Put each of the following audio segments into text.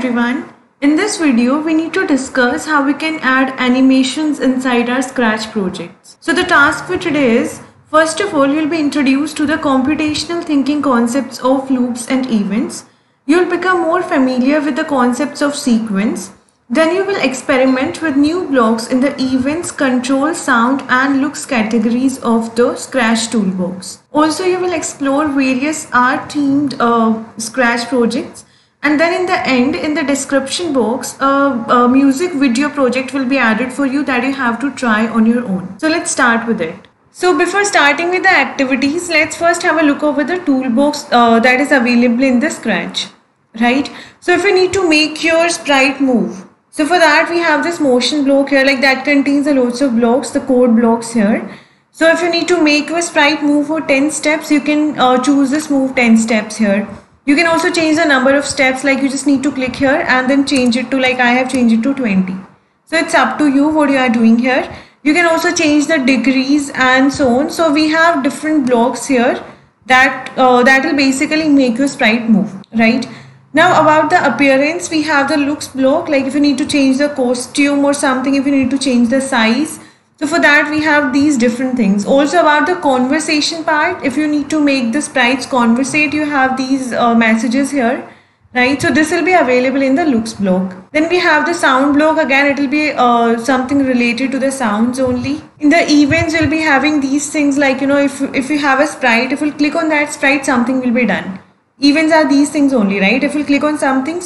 everyone. In this video, we need to discuss how we can add animations inside our Scratch projects. So the task for today is, first of all, you'll be introduced to the computational thinking concepts of loops and events. You'll become more familiar with the concepts of sequence. Then you will experiment with new blocks in the events, control, sound and looks categories of the Scratch toolbox. Also, you will explore various art-themed Scratch projects. And then in the end, in the description box, a music video project will be added for you that you have to try on your own. So let's start with it. So before starting with the activities, let's first have a look over the toolbox that is available in the Scratch, right? So if you need to make your sprite move, so for that we have this motion block here, like that contains a lots of blocks, the code blocks here. So if you need to make your sprite move for 10 steps, you can choose this move 10 steps here. You can also change the number of steps, like you just need to click here and then change it to, like I have changed it to 20. So it's up to you what you are doing here. You can also change the degrees and so on. So we have different blocks here that will basically make your sprite move, right? Now about the appearance, we have the looks block, like if you need to change the costume or something, if you need to change the size. So for that we have these different things. Also about the conversation part, if you need to make the sprites conversate, you have these messages here, right? So this will be available in the looks block. Then we have the sound block. Again, it will be something related to the sounds only. In the events, you'll be having these things like, if you have a sprite, if you click on that sprite, something will be done. Events are these things only, right? If you click on something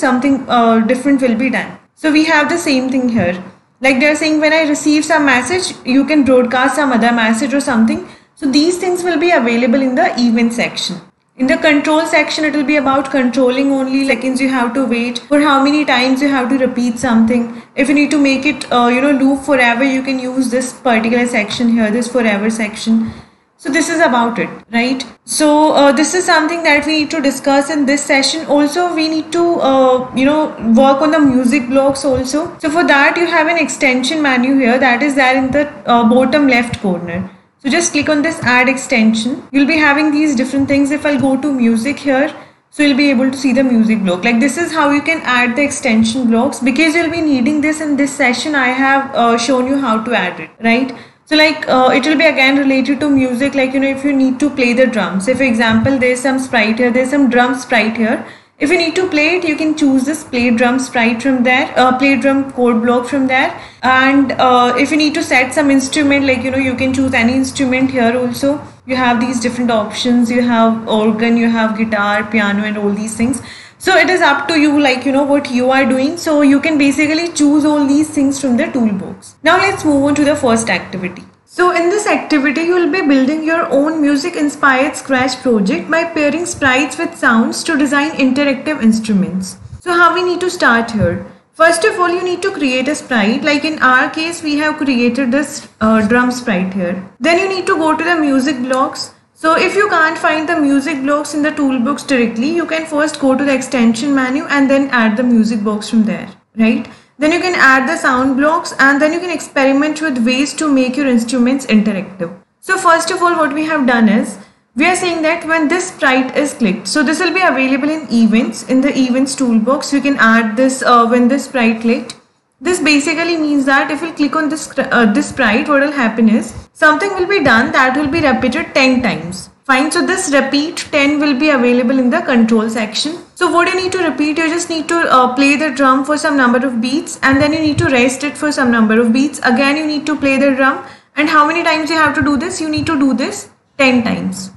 different will be done. So we have the same thing here. Like they're saying, when I receive some message, you can broadcast some other message or something. So these things will be available in the event section. In the control section, it will be about controlling only seconds you have to wait, for how many times you have to repeat something. If you need to make it, loop forever, you can use this particular section here, this forever section. So this is about it, right? So this is something that we need to discuss in this session. Also, we need to, work on the music blocks also. So for that, you have an extension menu here that is there in the bottom left corner. So just click on this add extension. You'll be having these different things. If I'll go to music here, so you'll be able to see the music block. Like this is how you can add the extension blocks. Because you'll be needing this in this session, I have shown you how to add it, right? So like it will be again related to music, like if you need to play the drums. Say for example, there's some sprite here, there's some drum sprite here. If you need to play it, you can choose this play drum sprite from there, play drum code block from there. And if you need to set some instrument, like you can choose any instrument here also. You have these different options, you have organ, you have guitar, piano and all these things. So it is up to you, like what you are doing. So you can basically choose all these things from the toolbox. Now let's move on to the first activity. So in this activity, you will be building your own music inspired Scratch project by pairing sprites with sounds to design interactive instruments. So how we need to start here? First of all, you need to create a sprite. Like in our case, we have created this drum sprite here. Then you need to go to the music blocks. So if you can't find the music blocks in the toolbox directly, you can first go to the extension menu and then add the music box from there, right? Then you can add the sound blocks and then you can experiment with ways to make your instruments interactive. So first of all, what we have done is, we are saying that when this sprite is clicked, so this will be available in events, in the events toolbox. You can add this when this sprite clicked. This basically means that if you click on this sprite, what will happen is something will be done that will be repeated 10 times. Fine. So this repeat 10 will be available in the control section. So what you need to repeat, you just need to play the drum for some number of beats and then you need to rest it for some number of beats. Again, you need to play the drum, and how many times you have to do this? You need to do this 10 times.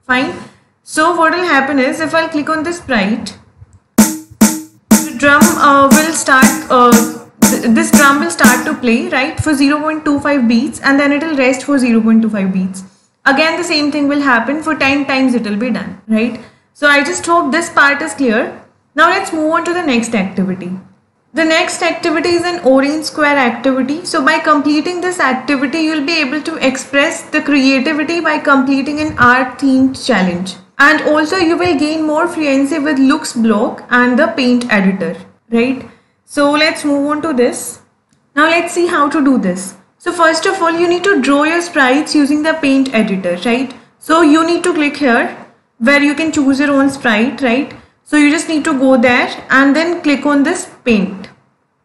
Fine. So what will happen is, if I click on this sprite, the drum will start. This drum will start to play, right, for 0.25 beats and then it will rest for 0.25 beats. Again, the same thing will happen for 10 times, it will be done, right? So I just hope this part is clear. Now let's move on to the next activity. The next activity is an orange square activity. So by completing this activity, you'll be able to express the creativity by completing an art themed challenge. And also you will gain more fluency with looks block and the paint editor, right? So let's move on to this. Now let's see how to do this. So first of all, you need to draw your sprites using the paint editor, right? So you need to click here where you can choose your own sprite, right? So you just need to go there and then click on this paint.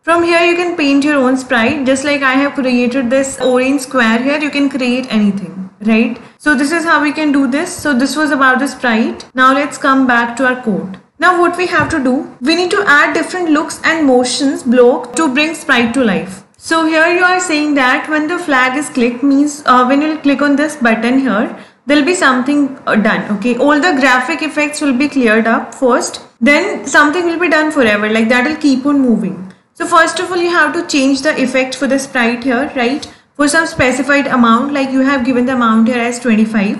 From here you can paint your own sprite. Just like I have created this orange square here, you can create anything, right? So this is how we can do this. So this was about the sprite. Now let's come back to our code. Now what we have to do, we need to add different looks and motions block to bring sprite to life. So here you are saying that when the flag is clicked, means when you click on this button here, there will be something done. Okay, all the graphic effects will be cleared up first, then something will be done forever, like that will keep on moving. So first of all, you have to change the effect for the sprite here, right? For some specified amount, like you have given the amount here as 25.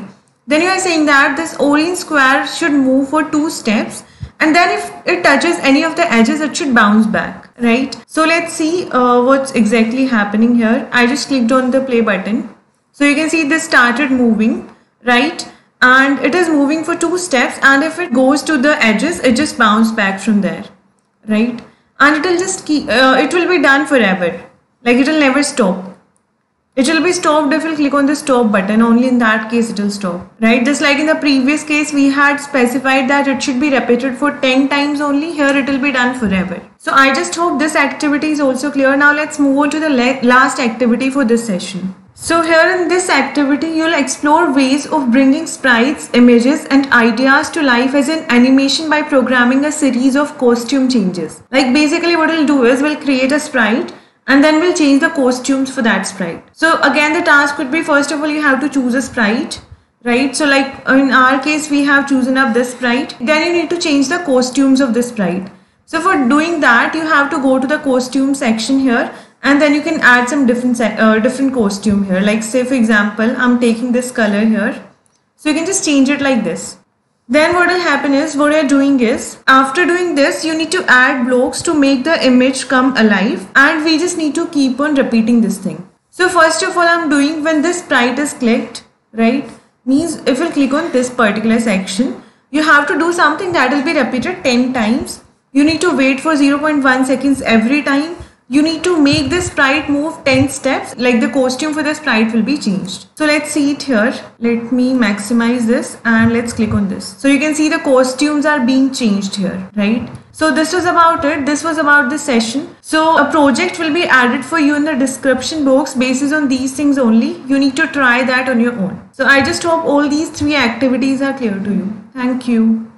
Then you are saying that this orange square should move for 2 steps. And then if it touches any of the edges, it should bounce back, right? So let's see what's exactly happening here. I just clicked on the play button. So you can see this started moving, right? And it is moving for 2 steps. And if it goes to the edges, it just bounces back from there, right? And it will just keep, it will be done forever. Like it will never stop. It will be stopped if you click on the stop button. Only in that case it will stop, right? Just like in the previous case, we had specified that it should be repeated for 10 times only. Here it will be done forever. So I just hope this activity is also clear. Now let's move on to the last activity for this session. So here in this activity, you'll explore ways of bringing sprites, images and ideas to life as an animation by programming a series of costume changes. Like basically what we'll do is we'll create a sprite and then we'll change the costumes for that sprite. So again, the task would be, first of all, you have to choose a sprite, right? So like in our case, we have chosen up this sprite. Then you need to change the costumes of this sprite. So for doing that, you have to go to the costume section here. And then you can add some different costume here. Like say for example, I'm taking this color here. So you can just change it like this. Then what will happen is, what you're doing is, after doing this, you need to add blocks to make the image come alive. And we just need to keep on repeating this thing. So first of all, I'm doing when this sprite is clicked, right? Means if you click on this particular section, you have to do something that will be repeated 10 times. You need to wait for 0.1 seconds every time. You need to make this sprite move 10 steps, like the costume for the sprite will be changed. So let's see it here. Let me maximize this and let's click on this. So you can see the costumes are being changed here, right? So this was about it. This was about this session. So a project will be added for you in the description box based on these things only. You need to try that on your own. So I just hope all these 3 activities are clear to you. Thank you.